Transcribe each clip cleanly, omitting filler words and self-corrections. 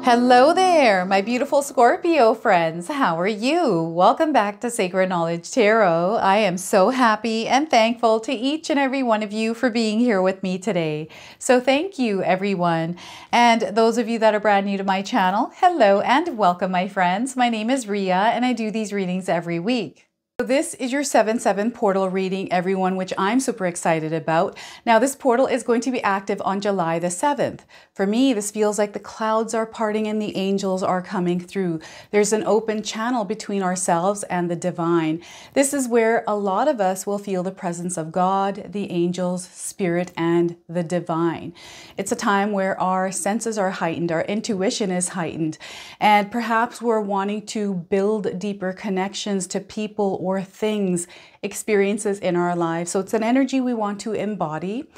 Hello there, my beautiful Scorpio friends. How are you? Welcome back to Sacred Knowledge Tarot. I am so happy and thankful to each and every one of you for being here with me today. So thank you, everyone. And those of you that are brand new to my channel, hello and welcome, my friends. My name is Ria and I do these readings every week. So this is your 7/7 portal reading, everyone, which I'm super excited about. Now, this portal is going to be active on July the 7th. For me, this feels like the clouds are parting and the angels are coming through. There's an open channel between ourselves and the divine. This is where a lot of us will feel the presence of God, the angels, spirit, and the divine. It's a time where our senses are heightened, our intuition is heightened, and perhaps we're wanting to build deeper connections to people or things, experiences in our lives. So it's an energy we want to embody.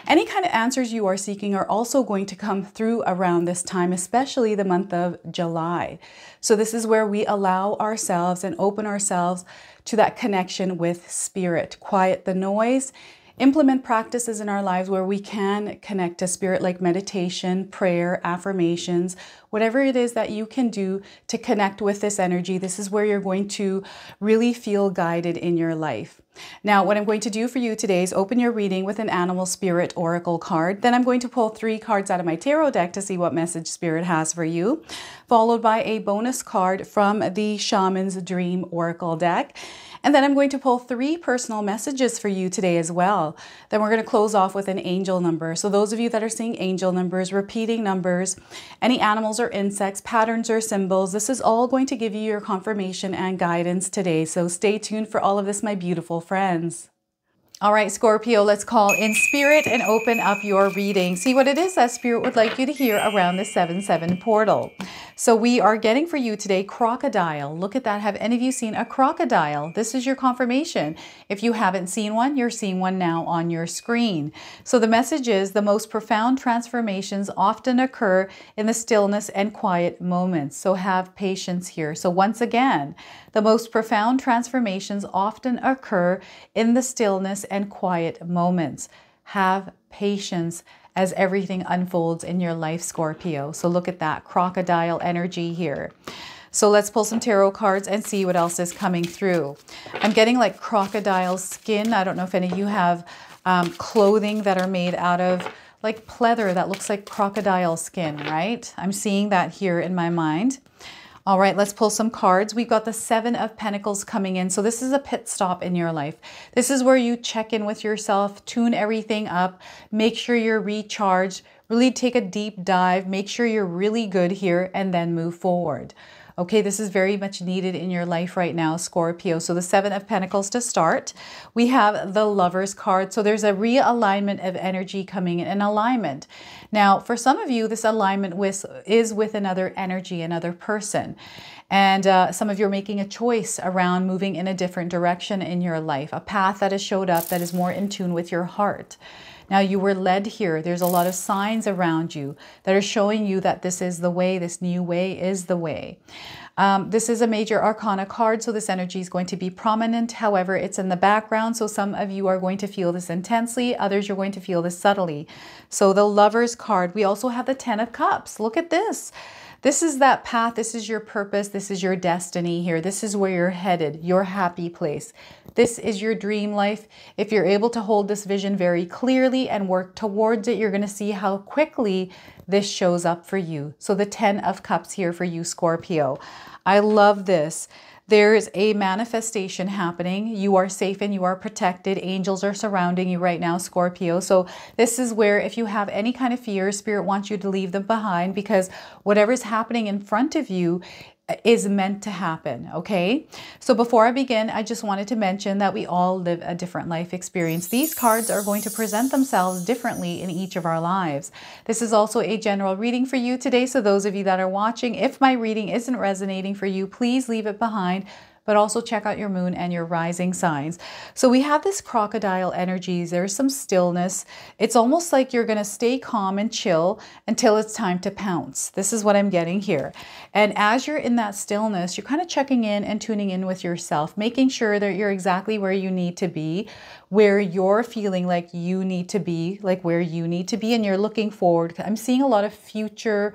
Any kind of answers you are seeking are also going to come through around this time, especially the month of July. So this is where we allow ourselves and open ourselves to that connection with spirit, quiet the noise, implement practices in our lives where we can connect to spirit, like meditation, prayer, affirmations, whatever it is that you can do to connect with this energy. This is where you're going to really feel guided in your life. Now, what I'm going to do for you today is open your reading with an animal spirit oracle card. Then I'm going to pull 3 cards out of my tarot deck to see what message spirit has for you, followed by a bonus card from the Shaman's Dream Oracle deck. And then I'm going to pull 3 personal messages for you today as well. Then we're going to close off with an angel number. So those of you that are seeing angel numbers, repeating numbers, any animals or insects, patterns or symbols, this is all going to give you your confirmation and guidance today. So stay tuned for all of this, my beautiful friends. All right, Scorpio, let's call in spirit and open up your reading. See what it is that spirit would like you to hear around the 7/7 portal. So we are getting for you today crocodile. Look at that. Have any of you seen a crocodile? This is your confirmation. If you haven't seen one, you're seeing one now on your screen. So the message is the most profound transformations often occur in the stillness and quiet moments. So have patience here. So once again, the most profound transformations often occur in the stillness and quiet moments. Have patience as everything unfolds in your life, Scorpio. So look at that crocodile energy here. So let's pull some tarot cards and see what else is coming through. I'm getting like crocodile skin. I don't know if any of you have clothing that are made out of like pleather that looks like crocodile skin, right? I'm seeing that here in my mind. All right, let's pull some cards. We've got the 7 of Pentacles coming in. So this is a pit stop in your life. This is where you check in with yourself, tune everything up, make sure you're recharged, really take a deep dive, make sure you're really good here, and then move forward. Okay, this is very much needed in your life right now, Scorpio. So the 7 of Pentacles to start. We have the Lovers card. So there's a realignment of energy coming in, an alignment. Now, for some of you, this alignment is with another energy, another person. And some of you are making a choice around moving in a different direction in your life, a path that has showed up that is more in tune with your heart. Now you were led here. There's a lot of signs around you that are showing you that this is the way, this new way is the way. This is a major arcana card, so this energy is going to be prominent. However, it's in the background, so some of you are going to feel this intensely, others you're going to feel this subtly. So the Lovers card, we also have the 10 of Cups. Look at this. This is that path. This is your purpose. This is your destiny here. This is where you're headed, your happy place. This is your dream life. If you're able to hold this vision very clearly and work towards it, you're going to see how quickly this shows up for you. So the 10 of Cups here for you, Scorpio. I love this. There's a manifestation happening. You are safe and you are protected. Angels are surrounding you right now, Scorpio. So this is where if you have any kind of fear, Spirit wants you to leave them behind, because whatever's happening in front of you is meant to happen, okay? So before I begin, I just wanted to mention that we all live a different life experience. These cards are going to present themselves differently in each of our lives. This is also a general reading for you today. So those of you that are watching, if my reading isn't resonating for you, please leave it behind, but also check out your moon and your rising signs. So we have this crocodile energies. There's some stillness. It's almost like you're going to stay calm and chill until it's time to pounce. This is what I'm getting here. And as you're in that stillness, you're kind of checking in and tuning in with yourself, making sure that you're exactly where you need to be, where you're feeling like you need to be, like where you need to be, and you're looking forward. I'm seeing a lot of future,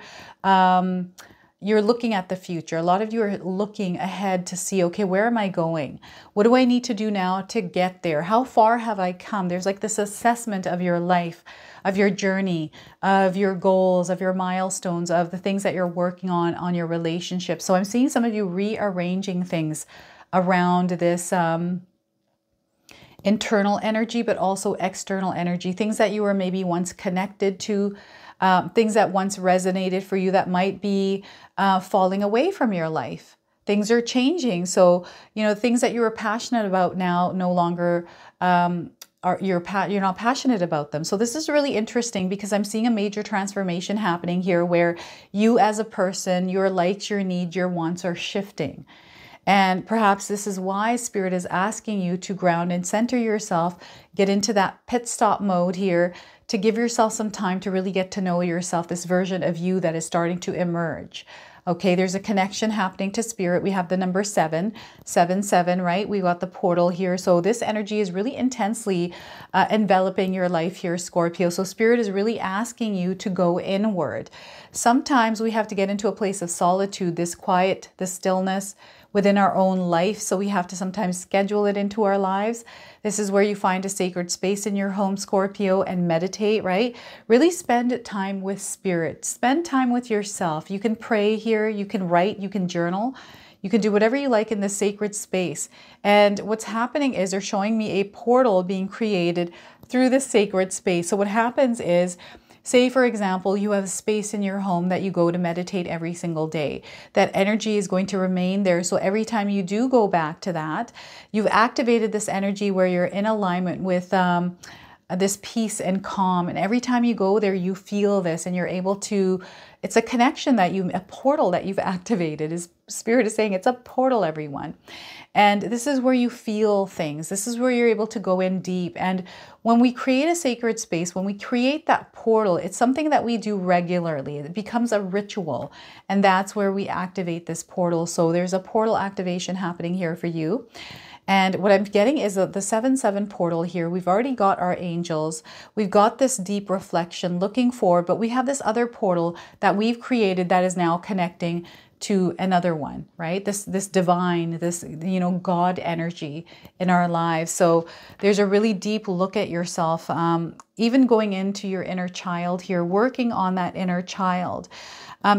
you're looking at the future. A lot of you are looking ahead to see, okay, where am I going? What do I need to do now to get there? How far have I come? There's like this assessment of your life, of your journey, of your goals, of your milestones, of the things that you're working on your relationship. So I'm seeing some of you rearranging things around this internal energy, but also external energy, things that you were maybe once connected to, things that once resonated for you that might be falling away from your life. Things are changing. So, you know, things that you were passionate about now no longer you're not passionate about them. So this is really interesting because I'm seeing a major transformation happening here where you as a person, your likes, your needs, your wants are shifting. And perhaps this is why Spirit is asking you to ground and center yourself, get into that pit stop mode here, to give yourself some time to really get to know yourself, this version of you that is starting to emerge. Okay, there's a connection happening to Spirit. We have the number 777, right? We got the portal here. So this energy is really intensely enveloping your life here, Scorpio. So Spirit is really asking you to go inward. Sometimes we have to get into a place of solitude, this quiet, this stillness within our own life. So we have to sometimes schedule it into our lives. This is where you find a sacred space in your home, Scorpio, and meditate, right? Really spend time with Spirit. Spend time with yourself. You can pray here, you can write, you can journal. You can do whatever you like in this sacred space. And what's happening is they're showing me a portal being created through this sacred space. So what happens is, say, for example, you have a space in your home that you go to meditate every single day. That energy is going to remain there. So every time you do go back to that, you've activated this energy where you're in alignment with this peace and calm. And every time you go there, you feel this and you're able to, it's a connection that a portal that you've activated. Is Spirit is saying it's a portal, everyone. And this is where you feel things. This is where you're able to go in deep. And when we create a sacred space, when we create that portal, it's something that we do regularly. It becomes a ritual. And that's where we activate this portal. So there's a portal activation happening here for you. And what I'm getting is the 7-7 portal here. We've already got our angels. We've got this deep reflection looking forward, but we have this other portal that we've created that is now connecting to another one, right? This divine, this, you know, God energy in our lives. So there's a really deep look at yourself, even going into your inner child here, working on that inner child.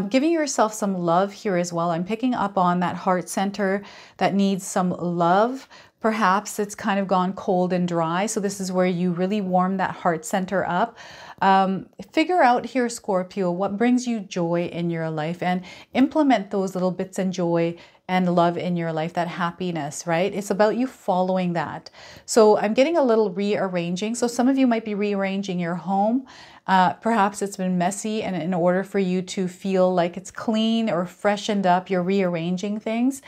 Giving yourself some love here as well. I'm picking up on that heart center that needs some love. Perhaps it's kind of gone cold and dry. So this is where you really warm that heart center up. Figure out here, Scorpio, what brings you joy in your life and implement those little bits and joy and love in your life, that happiness, right? It's about you following that. So I'm getting a little rearranging. So some of you might be rearranging your home. Perhaps it's been messy, and in order for you to feel like it's clean or freshened up, you're rearranging things.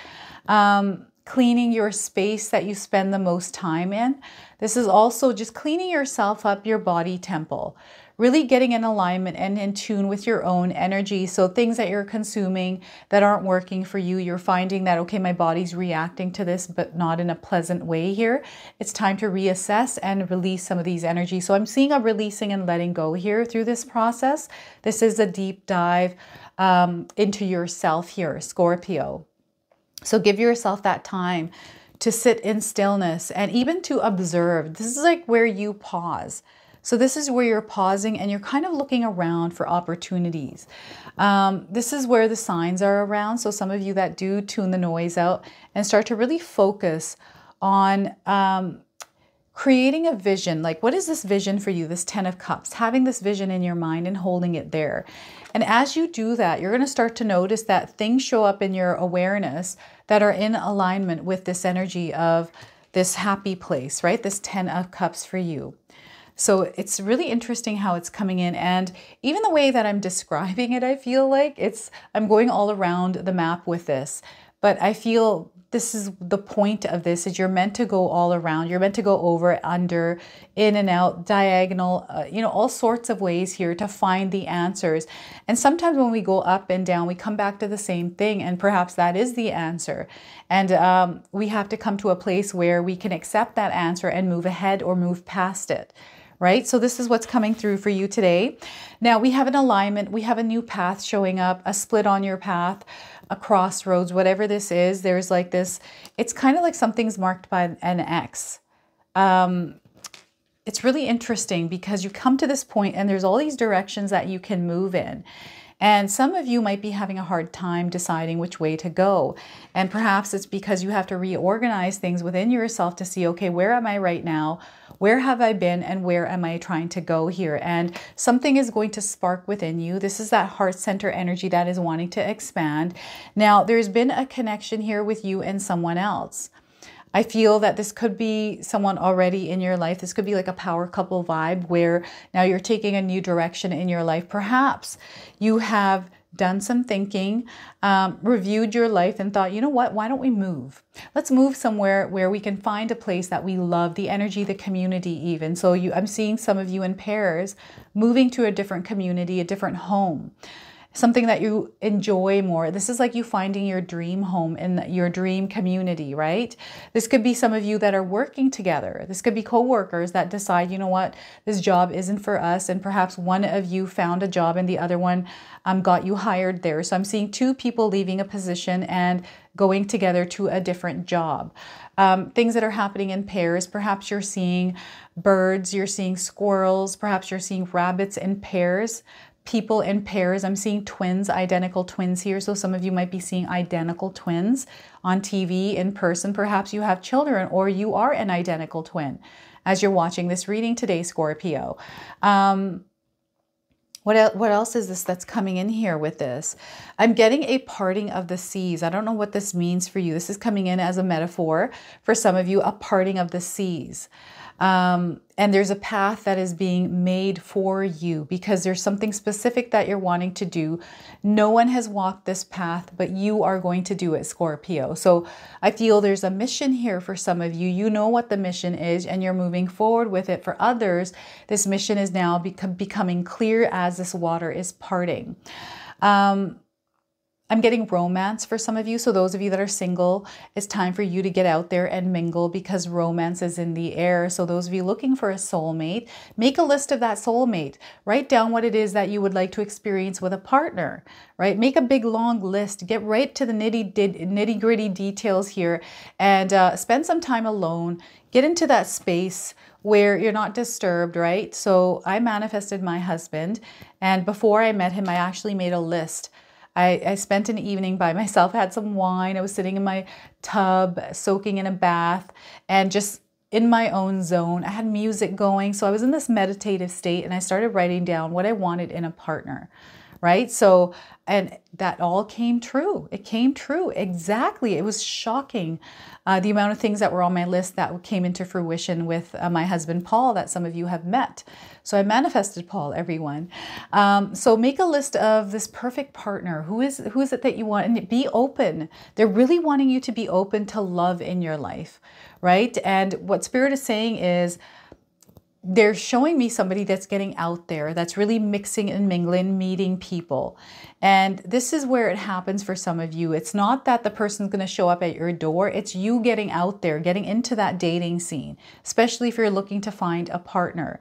Cleaning your space that you spend the most time in. This is also just cleaning yourself up, your body temple. Really getting in alignment and in tune with your own energy. So things that you're consuming that aren't working for you, you're finding that, okay, my body's reacting to this, but not in a pleasant way here. It's time to reassess and release some of these energies. So I'm seeing a releasing and letting go here through this process. This is a deep dive into yourself here, Scorpio. So give yourself that time to sit in stillness and even to observe. This is like where you pause. So this is where you're pausing and you're kind of looking around for opportunities. This is where the signs are around. So some of you that do tune the noise out and start to really focus on creating a vision. Like, what is this vision for you? This 10 of Cups, having this vision in your mind and holding it there. And as you do that, you're going to start to notice that things show up in your awareness that are in alignment with this energy of this happy place, right? This 10 of Cups for you. So it's really interesting how it's coming in. And even the way that I'm describing it, I feel like I'm going all around the map with this. But I feel this is the point of this, is you're meant to go all around. You're meant to go over, under, in and out, diagonal, you know, all sorts of ways here to find the answers. And sometimes when we go up and down, we come back to the same thing, and perhaps that is the answer. And we have to come to a place where we can accept that answer and move ahead or move past it. Right? So this is what's coming through for you today. Now we have an alignment, we have a new path showing up, a split on your path, a crossroads, whatever this is. There's like this, it's kind of like something's marked by an X. It's really interesting because you come to this point and there's all these directions that you can move in. And some of you might be having a hard time deciding which way to go. And perhaps it's because you have to reorganize things within yourself to see, okay, where am I right now? Where have I been and where am I trying to go here? And something is going to spark within you. This is that heart center energy that is wanting to expand. Now, there's been a connection here with you and someone else. I feel that this could be someone already in your life. This could be like a power couple vibe where now you're taking a new direction in your life. Perhaps you have done some thinking, reviewed your life and thought, you know what, why don't we move? Let's move somewhere where we can find a place that we love, the energy, the community even. So I'm seeing some of you in pairs moving to a different community, a different home. Something that you enjoy more. This is like you finding your dream home in your dream community, right? This could be some of you that are working together. This could be co-workers that decide, you know what, this job isn't for us. And perhaps one of you found a job and the other one got you hired there. So I'm seeing two people leaving a position and going together to a different job. Things that are happening in pairs. Perhaps you're seeing birds, you're seeing squirrels, perhaps you're seeing rabbits in pairs. People in pairs. I'm seeing twins, identical twins here. So some of you might be seeing identical twins on TV, in person. Perhaps you have children or you are an identical twin as you're watching this reading today, Scorpio. What else is this that's coming in here with this? I'm getting a parting of the seas. I don't know what this means for you. This is coming in as a metaphor for some of you, a parting of the seas. And there's a path that is being made for you because there's something specific that you're wanting to do. No one has walked this path, but you are going to do it, Scorpio. So I feel there's a mission here for some of you. You know what the mission is and you're moving forward with it. For others, this mission is now becoming clear as this water is parting. I'm getting romance for some of you. So those of you that are single, it's time for you to get out there and mingle because romance is in the air. So those of you looking for a soulmate, make a list of that soulmate. Write down what it is that you would like to experience with a partner, right? Make a big long list. Get right to the nitty gritty details here and spend some time alone. Get into that space where you're not disturbed, right? So I manifested my husband, and before I met him, I actually made a list. I spent an evening by myself, had some wine. I was sitting in my tub, soaking in a bath, and just in my own zone. I had music going. So I was in this meditative state and I started writing down what I wanted in a partner, right? So, and that all came true. It came true. Exactly. It was shocking. The amount of things that were on my list that came into fruition with my husband, Paul, that some of you have met. So I manifested Paul, everyone. So make a list of this perfect partner. Who is it that you want? And be open. They're really wanting you to be open to love in your life, right? And what Spirit is saying is, they're showing me somebody that's getting out there, that's really mixing and mingling, meeting people. And this is where it happens for some of you. It's not that the person's going to show up at your door. It's you getting out there, getting into that dating scene, especially if you're looking to find a partner.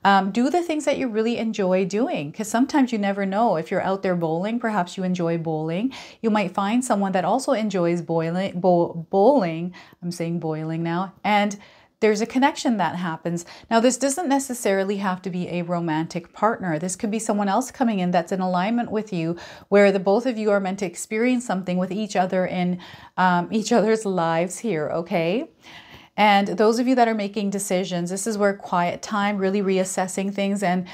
Do the things that you really enjoy doing, because sometimes you never know. If you're out there bowling, perhaps you enjoy bowling. You might find someone that also enjoys bowling. I'm saying boiling now. And there's a connection that happens. Now, this doesn't necessarily have to be a romantic partner. This could be someone else coming in that's in alignment with you, where the both of you are meant to experience something with each other in each other's lives here, okay? And those of you that are making decisions, this is where quiet time, really reassessing things and,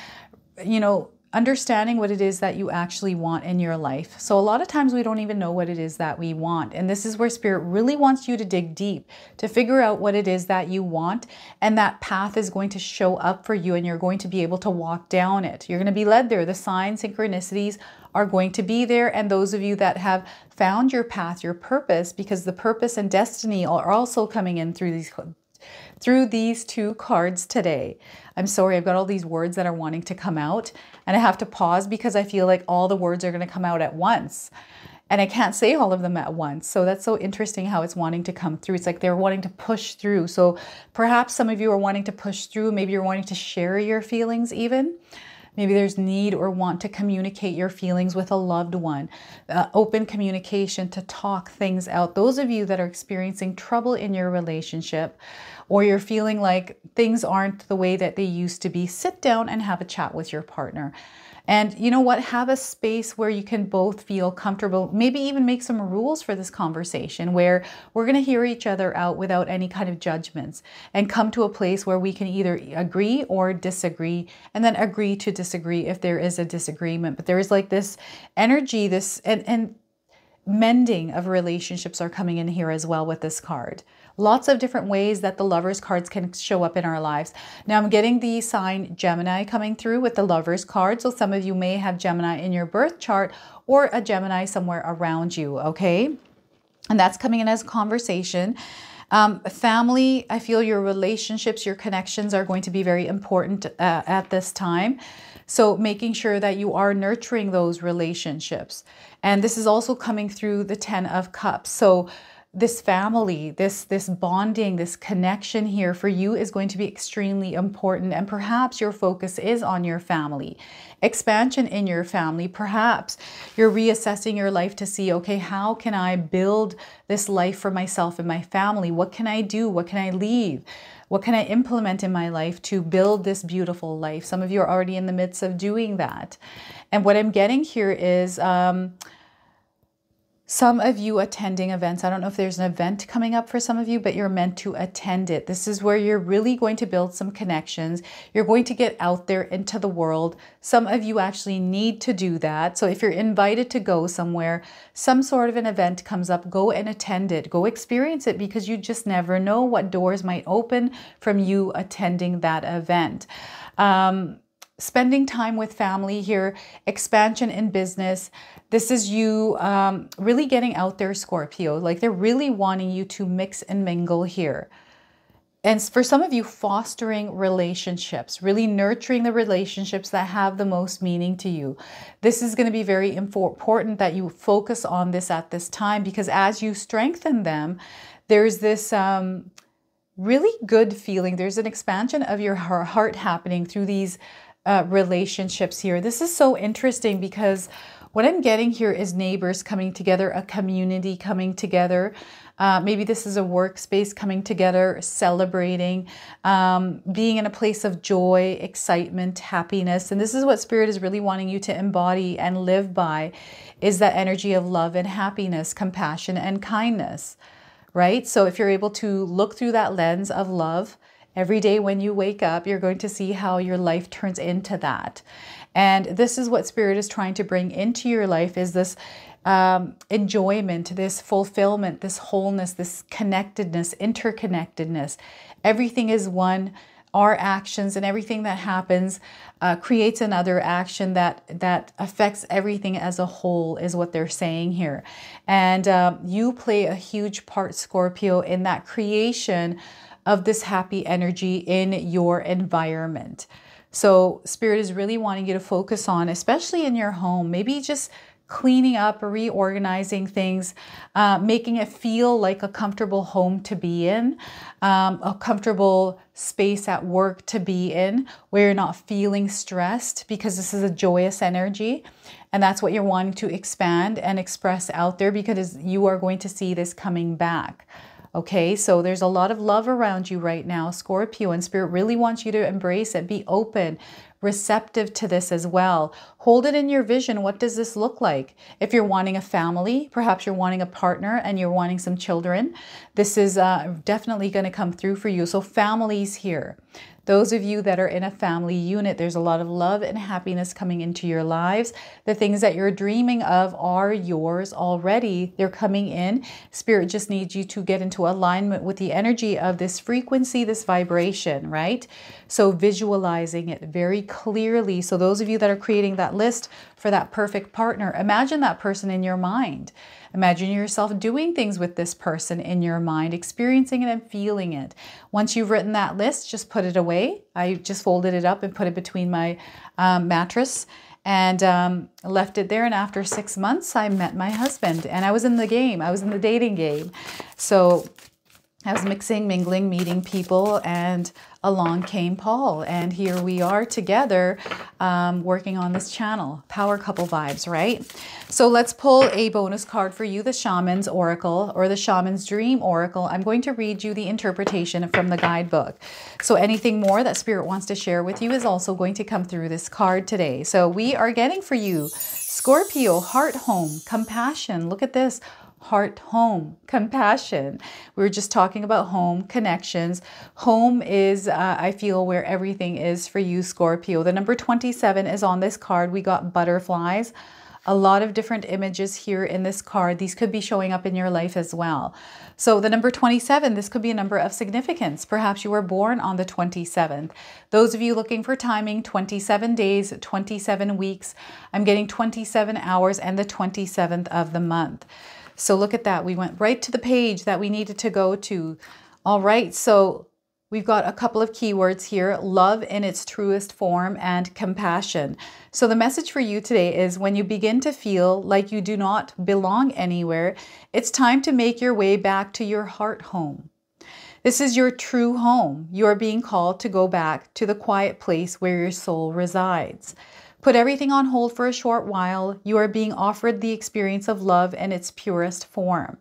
you know, understanding what it is that you actually want in your life. So a lot of times we don't even know what it is that we want. And this is where Spirit really wants you to dig deep to figure out what it is that you want. And that path is going to show up for you and you're going to be able to walk down it. You're going to be led there. The signs, synchronicities are going to be there. And those of you that have found your path, your purpose, because the purpose and destiny are also coming in through these two cards today. I'm sorry, I've got all these words that are wanting to come out and I have to pause because I feel like all the words are going to come out at once and I can't say all of them at once. So that's so interesting how it's wanting to come through. It's like they're wanting to push through. So perhaps some of you are wanting to push through. Maybe you're wanting to share your feelings even. Maybe there's need or want to communicate your feelings with a loved one. Open communication to talk things out. Those of you that are experiencing trouble in your relationship or you're feeling like things aren't the way that they used to be, sit down and have a chat with your partner. And you know what? Have a space where you can both feel comfortable. Maybe even make some rules for this conversation where we're going to hear each other out without any kind of judgments and come to a place where we can either agree or disagree and then agree to disagree if there is a disagreement. But there is like this energy, and mending of relationships are coming in here as well with this card. Lots of different ways that the Lovers cards can show up in our lives. Now I'm getting the sign Gemini coming through with the Lovers card. So some of you may have Gemini in your birth chart or a Gemini somewhere around you, okay? And that's coming in as a conversation. Family, I feel your relationships, your connections are going to be very important at this time. So making sure that you are nurturing those relationships. And this is also coming through the 10 of Cups. So this family, this bonding, this connection here for you is going to be extremely important. And perhaps your focus is on your family, expansion in your family. Perhaps you're reassessing your life to see, okay, how can I build this life for myself and my family? What can I do? What can I leave? What can I implement in my life to build this beautiful life? Some of you are already in the midst of doing that. And what I'm getting here is some of you attending events. I don't know if there's an event coming up for some of you, but you're meant to attend it. This is where you're really going to build some connections. You're going to get out there into the world. Some of you actually need to do that. So if you're invited to go somewhere, some sort of an event comes up, go and attend it. Go experience it because you just never know what doors might open from you attending that event. Spending time with family here, expansion in business. This is you really getting out there, Scorpio. Like they're really wanting you to mix and mingle here. And for some of you, fostering relationships, really nurturing the relationships that have the most meaning to you. This is going to be very important that you focus on this at this time because as you strengthen them, there's this really good feeling. There's an expansion of your heart happening through these relationships here. This is so interesting because what I'm getting here is neighbors coming together, a community coming together. Maybe this is a workspace coming together, celebrating, being in a place of joy, excitement, happiness. And this is what Spirit is really wanting you to embody and live by, is that energy of love and happiness, compassion and kindness, right? So if you're able to look through that lens of love, every day when you wake up, you're going to see how your life turns into that. And this is what Spirit is trying to bring into your life, is this enjoyment, this fulfillment, this wholeness, this connectedness, interconnectedness. Everything is one. Our actions and everything that happens creates another action that affects everything as a whole, is what they're saying here. And you play a huge part, Scorpio, in that creation of this happy energy in your environment. So Spirit is really wanting you to focus on, especially in your home, maybe just cleaning up or reorganizing things, making it feel like a comfortable home to be in, a comfortable space at work to be in, where you're not feeling stressed, because this is a joyous energy. And that's what you're wanting to expand and express out there, because you are going to see this coming back. Okay, so there's a lot of love around you right now, Scorpio, and Spirit really wants you to embrace it. Be open, receptive to this as well. Hold it in your vision. What does this look like? If you're wanting a family, perhaps you're wanting a partner and you're wanting some children, this is definitely going to come through for you. So families here. Those of you that are in a family unit, there's a lot of love and happiness coming into your lives. The things that you're dreaming of are yours already. They're coming in. Spirit just needs you to get into alignment with the energy of this frequency, this vibration, right? So visualizing it very clearly. So those of you that are creating that list for that perfect partner, imagine that person in your mind. Imagine yourself doing things with this person in your mind, experiencing it and feeling it. Once you've written that list, just put it away. I just folded it up and put it between my mattress and left it there. And after 6 months, I met my husband and I was in the game. I was in the dating game. So I was mixing, mingling, meeting people, and along came Paul. And here we are together working on this channel. Power couple vibes, right? So let's pull a bonus card for you, the Shaman's Oracle or the Shaman's Dream Oracle. I'm going to read you the interpretation from the guidebook. So anything more that Spirit wants to share with you is also going to come through this card today. So we are getting for you, Scorpio, heart, home, compassion. Look at this. Heart, home, compassion. We were just talking about home, connections. Home is, I feel, where everything is for you, Scorpio. The number 27 is on this card. We got butterflies. A lot of different images here in this card. These could be showing up in your life as well. So the number 27, this could be a number of significance. Perhaps you were born on the 27th. Those of you looking for timing, 27 days, 27 weeks. I'm getting 27 hours and the 27th of the month. So look at that. We went right to the page that we needed to go to. All right. So we've got a couple of keywords here, love in its truest form and compassion. So the message for you today is when you begin to feel like you do not belong anywhere, it's time to make your way back to your heart home. This is your true home. You are being called to go back to the quiet place where your soul resides. Put everything on hold for a short while. You are being offered the experience of love in its purest form.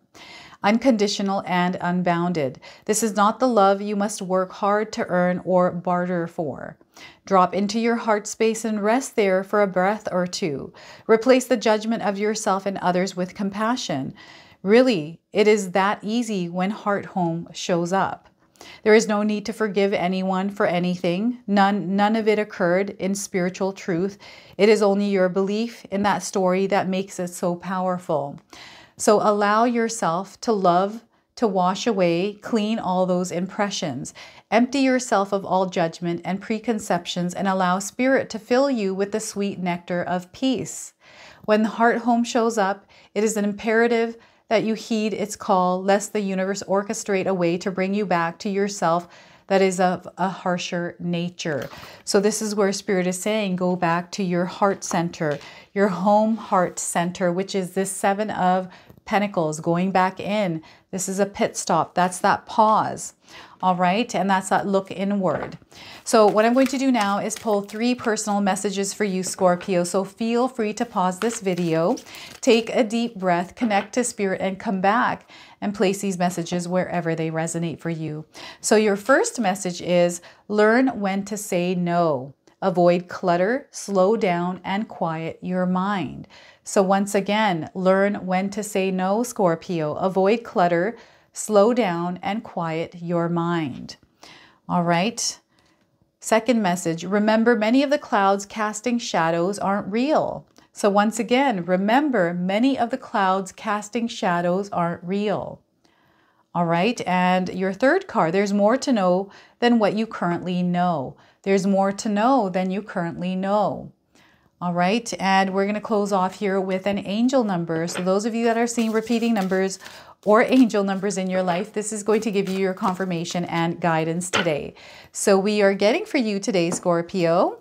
Unconditional and unbounded. This is not the love you must work hard to earn or barter for. Drop into your heart space and rest there for a breath or two. Replace the judgment of yourself and others with compassion. Really, it is that easy when heart home shows up. There is no need to forgive anyone for anything. None of it occurred in spiritual truth. It is only your belief in that story that makes it so powerful. So allow yourself to love, to wash away, clean all those impressions. Empty yourself of all judgment and preconceptions and allow Spirit to fill you with the sweet nectar of peace. When the heart home shows up, it is an imperative that you heed its call, lest the universe orchestrate a way to bring you back to yourself that is of a harsher nature. So this is where Spirit is saying, go back to your heart center, your home heart center, which is this 7 of Pentacles, going back in. This is a pit stop. That's that pause. All right. And that's that look inward. So what I'm going to do now is pull 3 personal messages for you, Scorpio. So feel free to pause this video, take a deep breath, connect to Spirit, and come back and place these messages wherever they resonate for you. So your first message is learn when to say no. Avoid clutter, slow down, and quiet your mind. So once again, learn when to say no, Scorpio. Avoid clutter, slow down, and quiet your mind. All right. Second message, remember many of the clouds casting shadows aren't real. So once again, remember many of the clouds casting shadows aren't real. All right. And your third card, there's more to know than what you currently know. There's more to know than you currently know. All right. And we're going to close off here with an angel number. So those of you that are seeing repeating numbers or angel numbers in your life, this is going to give you your confirmation and guidance today. So we are getting for you today, Scorpio,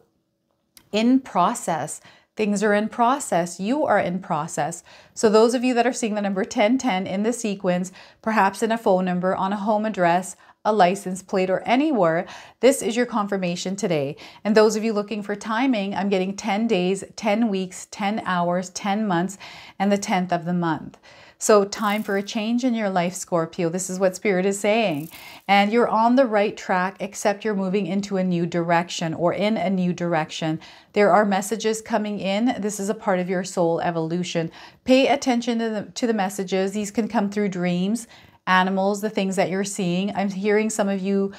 in process. Things are in process. You are in process. So those of you that are seeing the number 1010 in the sequence, perhaps in a phone number, on a home address, a license plate, or anywhere, this is your confirmation today. And those of you looking for timing, I'm getting 10 days, 10 weeks, 10 hours, 10 months, and the 10th of the month. So time for a change in your life, Scorpio. This is what Spirit is saying. And you're on the right track, except you're moving into a new direction or in a new direction. There are messages coming in. This is a part of your soul evolution. Pay attention to the messages. These can come through dreams, animals, the things that you're seeing. I'm hearing some of you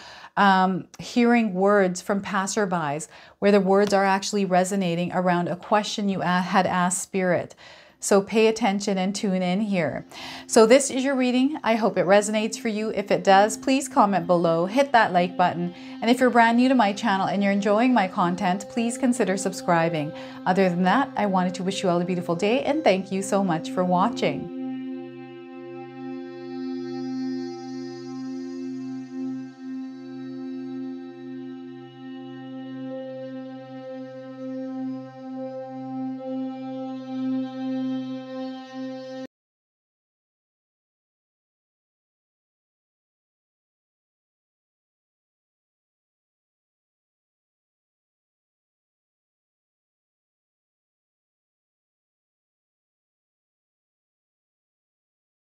hearing words from passerbys where the words are actually resonating around a question you had asked Spirit. So pay attention and tune in here. So this is your reading. I hope it resonates for you. If it does, please comment below, hit that like button. And if you're brand new to my channel and you're enjoying my content, please consider subscribing. Other than that, I wanted to wish you all a beautiful day and thank you so much for watching.